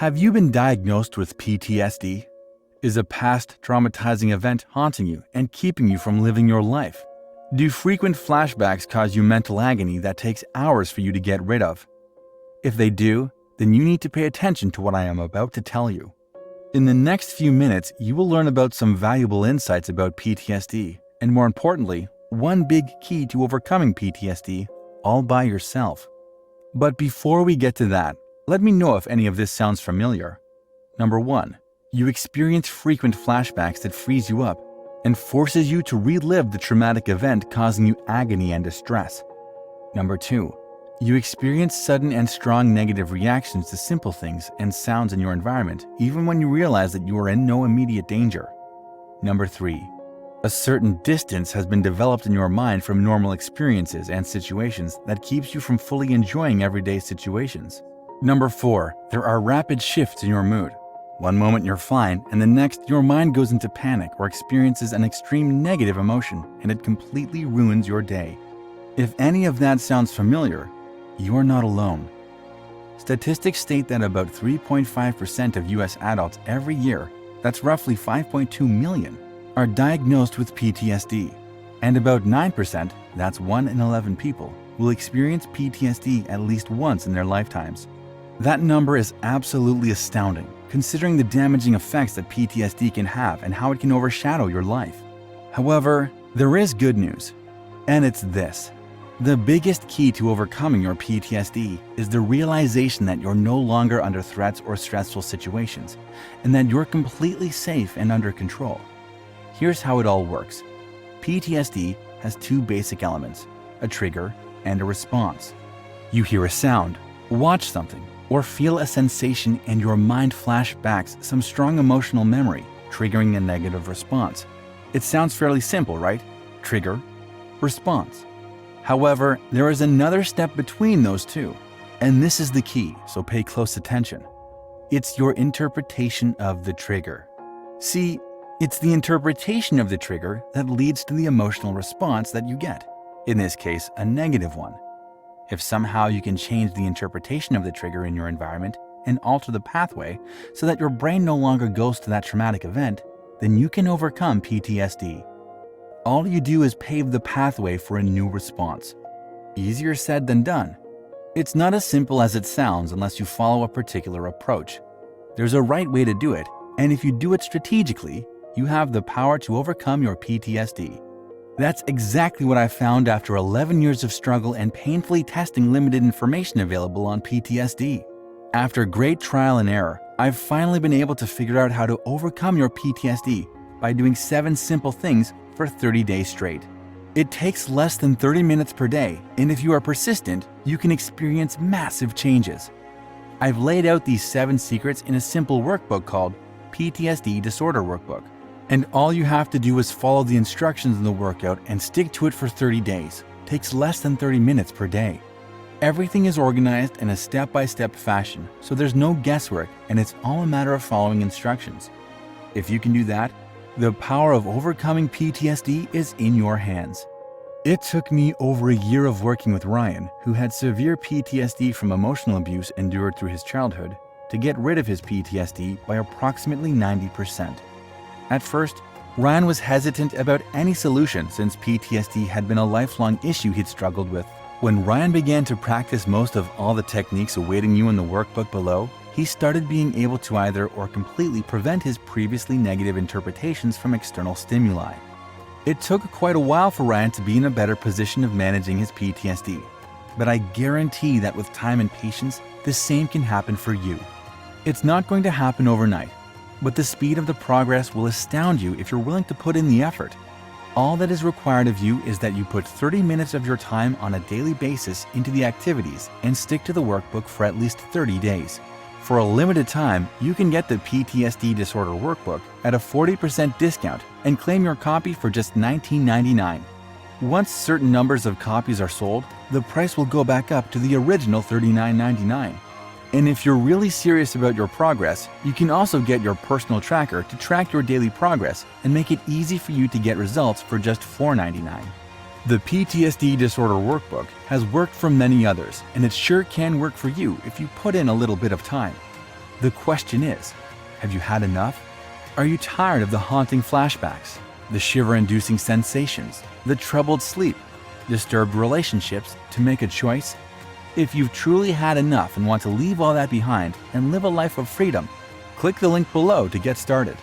Have you been diagnosed with PTSD? Is a past traumatizing event haunting you and keeping you from living your life? Do frequent flashbacks cause you mental agony that takes hours for you to get rid of? If they do, then you need to pay attention to what I am about to tell you. In the next few minutes, you will learn about some valuable insights about PTSD, and more importantly, one big key to overcoming PTSD all by yourself. But before we get to that, let me know if any of this sounds familiar. Number 1. You experience frequent flashbacks that freeze you up and forces you to relive the traumatic event causing you agony and distress. Number 2. You experience sudden and strong negative reactions to simple things and sounds in your environment, even when you realize that you are in no immediate danger. Number 3. A certain distance has been developed in your mind from normal experiences and situations that keeps you from fully enjoying everyday situations. Number 4. There are rapid shifts in your mood. One moment you're fine, and the next your mind goes into panic or experiences an extreme negative emotion, and it completely ruins your day. If any of that sounds familiar, you are not alone. Statistics state that about 3.5% of US adults every year, that's roughly 5.2 million, are diagnosed with PTSD, and about 9%, that's 1 in 11 people, will experience PTSD at least once in their lifetimes. That number is absolutely astounding, considering the damaging effects that PTSD can have and how it can overshadow your life. However, there is good news, and it's this. The biggest key to overcoming your PTSD is the realization that you're no longer under threats or stressful situations, and that you're completely safe and under control. Here's how it all works. PTSD has two basic elements, a trigger and a response. You hear a sound, watch something, or feel a sensation and your mind flashbacks some strong emotional memory, triggering a negative response. It sounds fairly simple, right? Trigger, response. However, there is another step between those two, and this is the key, so pay close attention. It's your interpretation of the trigger. See, it's the interpretation of the trigger that leads to the emotional response that you get, in this case, a negative one. If somehow you can change the interpretation of the trigger in your environment and alter the pathway so that your brain no longer goes to that traumatic event, then you can overcome PTSD. All you do is pave the pathway for a new response. Easier said than done. It's not as simple as it sounds unless you follow a particular approach. There's a right way to do it, and if you do it strategically, you have the power to overcome your PTSD. That's exactly what I found after 11 years of struggle and painfully testing limited information available on PTSD. After great trial and error, I've finally been able to figure out how to overcome your PTSD by doing 7 simple things for 30 days straight. It takes less than 30 minutes per day, and if you are persistent, you can experience massive changes. I've laid out these 7 secrets in a simple workbook called PTSD Disorder Workbook. And all you have to do is follow the instructions in the workout and stick to it for 30 days. Takes less than 30 minutes per day. Everything is organized in a step-by-step fashion, so there's no guesswork and it's all a matter of following instructions. If you can do that, the power of overcoming PTSD is in your hands. It took me over a year of working with Ryan, who had severe PTSD from emotional abuse endured through his childhood, to get rid of his PTSD by approximately 90%. At first, Ryan was hesitant about any solution since PTSD had been a lifelong issue he'd struggled with. When Ryan began to practice most of all the techniques awaiting you in the workbook below, he started being able to either or completely prevent his previously negative interpretations from external stimuli. It took quite a while for Ryan to be in a better position of managing his PTSD, but I guarantee that with time and patience, the same can happen for you. It's not going to happen overnight, but the speed of the progress will astound you if you're willing to put in the effort. All that is required of you is that you put 30 minutes of your time on a daily basis into the activities and stick to the workbook for at least 30 days. For a limited time, you can get the PTSD Disorder Workbook at a 40% discount and claim your copy for just $19.99. Once certain numbers of copies are sold, the price will go back up to the original $39.99. And if you're really serious about your progress, you can also get your personal tracker to track your daily progress and make it easy for you to get results for just $4.99. The PTSD Disorder Workbook has worked for many others, and it sure can work for you if you put in a little bit of time. The question is, have you had enough? Are you tired of the haunting flashbacks, the shiver-inducing sensations, the troubled sleep, disturbed relationships to make a choice? If you've truly had enough and want to leave all that behind and live a life of freedom, click the link below to get started.